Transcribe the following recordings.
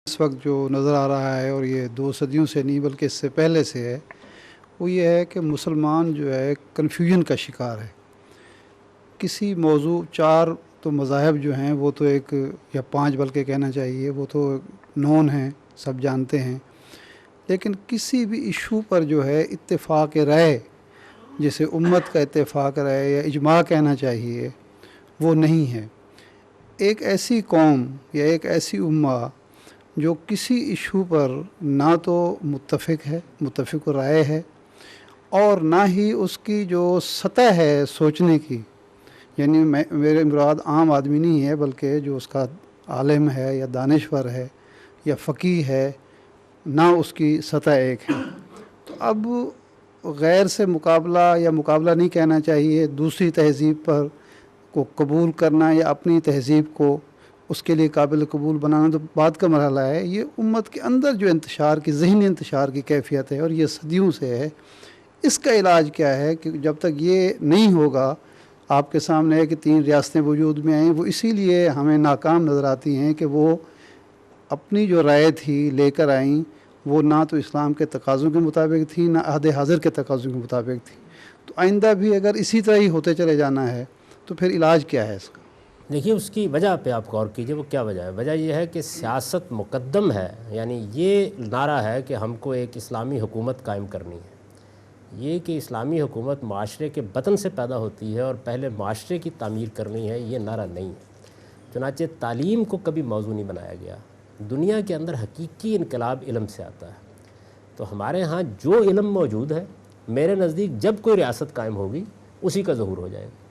اس وقت جو نظر آ رہا ہے اور یہ 2 صدیوں سے نہیں بلکہ اس سے پہلے سے ہے، وہ یہ ہے کہ مسلمان جو ہے کنفیوژن کا شکار ہے. کسی موضوع 4 تو مذاہب جو ہیں وہ تو ایک یا 5 بلکہ کہنا چاہیے وہ تو نون ہیں، سب جانتے ہیں، لیکن کسی بھی ایشو پر جو ہے اتفاق رائے، جسے امت کا اتفاق رائے یا اجماع کہنا چاہیے، وہ نہیں ہے. ایک ایسی قوم یا ایک ایسی امہ جو کسی ایشو پر نہ تو متفق رائے ہے، اور نہ ہی اس کی جو سطح ہے سوچنے کی، یعنی میرے مراد عام آدمی نہیں ہے بلکہ جو اس کا عالم ہے یا دانشور ہے یا فقیہ ہے، نہ اس کی سطح ایک ہے. تو اب غیر سے مقابلہ یا مقابلہ نہیں کہنا چاہیے، دوسری تہذیب پر کو قبول کرنا یا اپنی تہذیب کو اس کے لیے قابل قبول بنانا تو بعد کا مرحلہ ہے. یہ امت کے اندر جو انتشار کی ذہنی انتشار کی کیفیت ہے اور یہ صدیوں سے ہے. اس کا علاج کیا ہے کہ جب تک یہ نہیں ہوگا، آپ کے سامنے ہے کہ 3 ریاستیں وجود میں آئیں، وہ اسی لیے ہمیں ناکام نظر آتی ہیں کہ وہ اپنی جو رائے تھی لے کر آئیں، وہ نہ تو اسلام کے تقاضوں کے مطابق تھی، نہ عہد حاضر کے تقاضوں کے مطابق تھی. تو آئندہ بھی اگر اسی طرح ہی ہوتے چلے جانا ہے تو پھر علاج کیا ہے اس کا؟ دیکھیے، اس کی وجہ پہ آپ غور کیجئے. وہ کیا وجہ ہے؟ وجہ یہ ہے کہ سیاست مقدم ہے. یعنی یہ نعرہ ہے کہ ہم کو ایک اسلامی حکومت قائم کرنی ہے. یہ کہ اسلامی حکومت معاشرے کے بطن سے پیدا ہوتی ہے اور پہلے معاشرے کی تعمیر کرنی ہے، یہ نعرہ نہیں ہے. چنانچہ تعلیم کو کبھی موضوع نہیں بنایا گیا. دنیا کے اندر حقیقی انقلاب علم سے آتا ہے. تو ہمارے ہاں جو علم موجود ہے، میرے نزدیک جب کوئی ریاست قائم ہوگی اسی کا ظہور ہو جائے گا.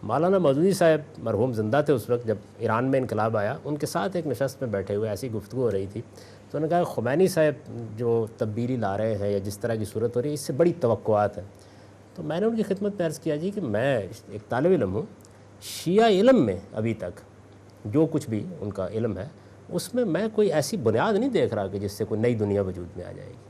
مولانا مودودی صاحب مرحوم زندہ تھے اس وقت جب ایران میں انقلاب آیا. ان کے ساتھ ایک نشست میں بیٹھے ہوئے ایسی گفتگو ہو رہی تھی، تو انہوں نے کہا خمینی صاحب جو تبدیلی لا رہے ہیں یا جس طرح کی صورت ہو رہی ہے، اس سے بڑی توقعات ہیں. تو میں نے ان کی خدمت میں عرض کیا جی کہ میں ایک طالب علم ہوں. شیعہ علم میں ابھی تک جو کچھ بھی ان کا علم ہے، اس میں کوئی ایسی بنیاد نہیں دیکھ رہا کہ جس سے کوئی نئی دنیا وجود میں آ جائے گی.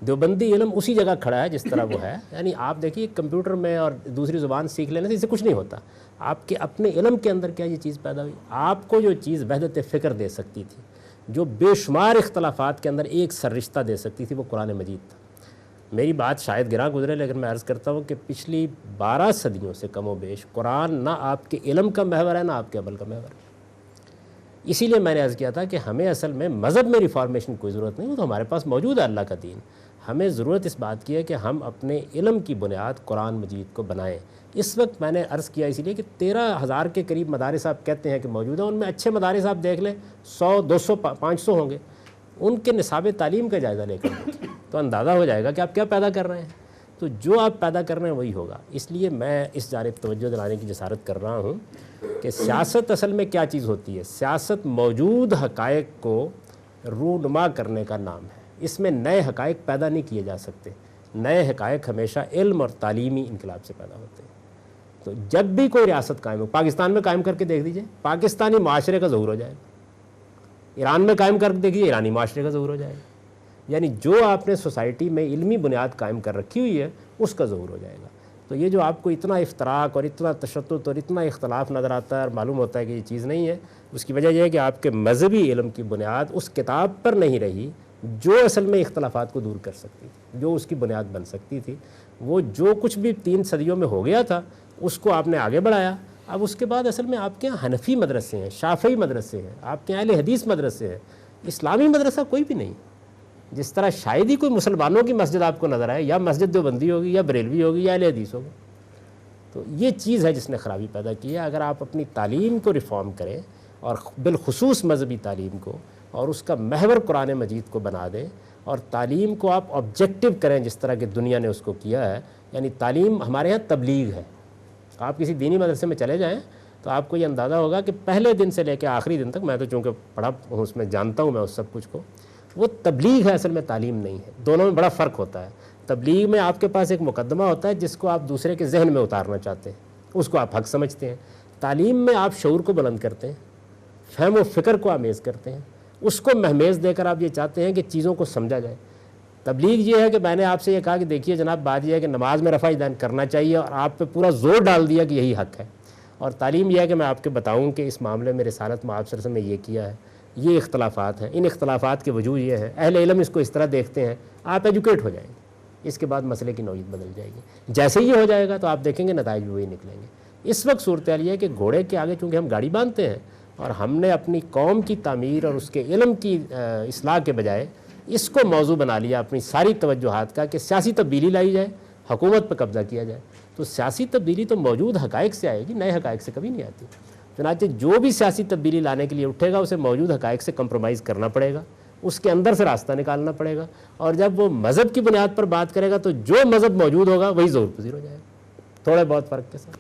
دیوبندی علم اسی جگہ کھڑا ہے جس طرح وہ ہے. یعنی آپ دیکھیے، کمپیوٹر میں اور دوسری زبان سیکھ لینے سے اس سے کچھ نہیں ہوتا. آپ کے اپنے علم کے اندر کیا یہ چیز پیدا ہوئی؟ آپ کو جو چیز وحدت فکر دے سکتی تھی، جو بے شمار اختلافات کے اندر ایک سر رشتہ دے سکتی تھی، وہ قرآن مجید تھا. میری بات شاید گراں گزرے، لیکن میں عرض کرتا ہوں کہ پچھلی 12 صدیوں سے کم و بیش قرآن نہ آپ کے علم کا محور ہے، نہ آپ کے عمل کا محور ہے. اسی لیے میں نے عرض کیا تھا کہ ہمیں اصل میں مذہب میں ریفارمیشن کی کوئی ضرورت نہیں. وہ تو ہمارے پاس موجود ہے، اللہ کا دین. ہمیں ضرورت اس بات کی ہے کہ ہم اپنے علم کی بنیاد قرآن مجید کو بنائیں. اس وقت میں نے عرض کیا اسی لیے کہ 13,000 کے قریب مدارس آپ کہتے ہیں کہ موجود ہیں. ان میں اچھے مدارس آپ دیکھ لیں 100 200 500 ہوں گے. ان کے نصاب تعلیم کا جائزہ لے کر دیکھیں تو اندازہ ہو جائے گا کہ آپ کیا پیدا کر رہے ہیں. تو جو آپ پیدا کر رہے ہیں وہی ہوگا. اس لیے میں اس جانب توجہ دلانے کی جسارت کر رہا ہوں کہ سیاست اصل میں کیا چیز ہوتی ہے. سیاست موجود حقائق کو رونما کرنے کا نام ہے. اس میں نئے حقائق پیدا نہیں کیے جا سکتے. نئے حقائق ہمیشہ علم اور تعلیمی انقلاب سے پیدا ہوتے ہیں. تو جب بھی کوئی ریاست قائم ہو، پاکستان میں قائم کر کے دیکھ دیجئے، پاکستانی معاشرے کا ظہور ہو جائے گا. ایران میں قائم کر کے دیکھیے، ایرانی معاشرے کا ظہور ہو جائے گا. یعنی جو آپ نے سوسائٹی میں علمی بنیاد قائم کر رکھی ہوئی ہے اس کا ظہور ہو جائے گا. تو یہ جو آپ کو اتنا افتراق اور اتنا تشدد اور اتنا اختلاف نظر آتا ہے اور معلوم ہوتا ہے کہ یہ چیز نہیں ہے، اس کی وجہ یہ ہے کہ آپ کے مذہبی علم کی بنیاد اس کتاب پر نہیں رہی جو اصل میں اختلافات کو دور کر سکتی تھی، جو اس کی بنیاد بن سکتی تھی. وہ جو کچھ بھی 3 صدیوں میں ہو گیا تھا اس کو آپ نے آگے بڑھایا. اب اس کے بعد اصل میں آپ کے یہاں حنفی مدرسے ہیں، شافعی مدرسے ہیں، آپ کے یہاں اہل حدیث مدرسے ہیں. اسلامی مدرسہ کوئی بھی نہیں. جس طرح شاید ہی کوئی مسلمانوں کی مسجد آپ کو نظر آئے، یا مسجد دیوبندی ہوگی یا بریلوی ہوگی یا اہل حدیث ہوگی. تو یہ چیز ہے جس نے خرابی پیدا کی ہے. اگر آپ اپنی تعلیم کو ریفارم کریں اور بالخصوص مذہبی تعلیم کو، اور اس کا محور قرآن مجید کو بنا دیں، اور تعلیم کو آپ آبجیکٹو کریں جس طرح کہ دنیا نے اس کو کیا ہے. یعنی تعلیم ہمارے ہاں تبلیغ ہے. آپ کسی دینی مدرسے میں چلے جائیں تو آپ کو یہ اندازہ ہوگا کہ پہلے دن سے لے کے آخری دن تک، میں تو چونکہ پڑھا ہوں اس میں جانتا ہوں میں اس سب کچھ کو، وہ تبلیغ ہے، اصل میں تعلیم نہیں ہے. دونوں میں بڑا فرق ہوتا ہے. تبلیغ میں آپ کے پاس ایک مقدمہ ہوتا ہے جس کو آپ دوسرے کے ذہن میں اتارنا چاہتے ہیں، اس کو آپ حق سمجھتے ہیں. تعلیم میں آپ شعور کو بلند کرتے ہیں، فہم و فکر کو آمیز کرتے ہیں، اس کو مہمیز دے کر آپ یہ چاہتے ہیں کہ چیزوں کو سمجھا جائے. تبلیغ یہ ہے کہ میں نے آپ سے یہ کہا کہ دیکھیے جناب، بات یہ ہے کہ نماز میں رفع یدین کرنا چاہیے، اور آپ پہ پورا زور ڈال دیا کہ یہی حق ہے. اور تعلیم یہ ہے کہ میں آپ کے بتاؤں کہ اس معاملے میں رسالت میں آپ صلی اللہ علیہ وسلم نے یہ کیا ہے، یہ اختلافات ہیں. ان اختلافات کے وجود یہ ہے اہل علم اس کو اس طرح دیکھتے ہیں آپ ایجوکیٹ ہو جائیں گے، اس کے بعد مسئلے کی نوعیت بدل جائے گی. جیسے ہی یہ ہو جائے گا تو آپ دیکھیں گے نتائج بھی وہی نکلیں گے. اس وقت صورتحال یہ ہے کہ گھوڑے کے آگے چونکہ ہم گاڑی باندھتے ہیں اور ہم نے اپنی قوم کی تعمیر اور اس کے علم کی اصلاح کے بجائے اس کو موضوع بنا لیا اپنی ساری توجہات کا کہ سیاسی تبدیلی لائی جائے، حکومت پہ قبضہ کیا جائے. تو سیاسی تبدیلی تو موجود حقائق سے آئے گی، نئے حقائق سے کبھی نہیں آتی. چنانچہ جو بھی سیاسی تبدیلی لانے کے لیے اٹھے گا اسے موجود حقائق سے کمپرومائز کرنا پڑے گا، اس کے اندر سے راستہ نکالنا پڑے گا. اور جب وہ مذہب کی بنیاد پر بات کرے گا تو جو مذہب موجود ہوگا وہی ظہور پذیر ہو جائے گا، تھوڑے بہت فرق کے ساتھ.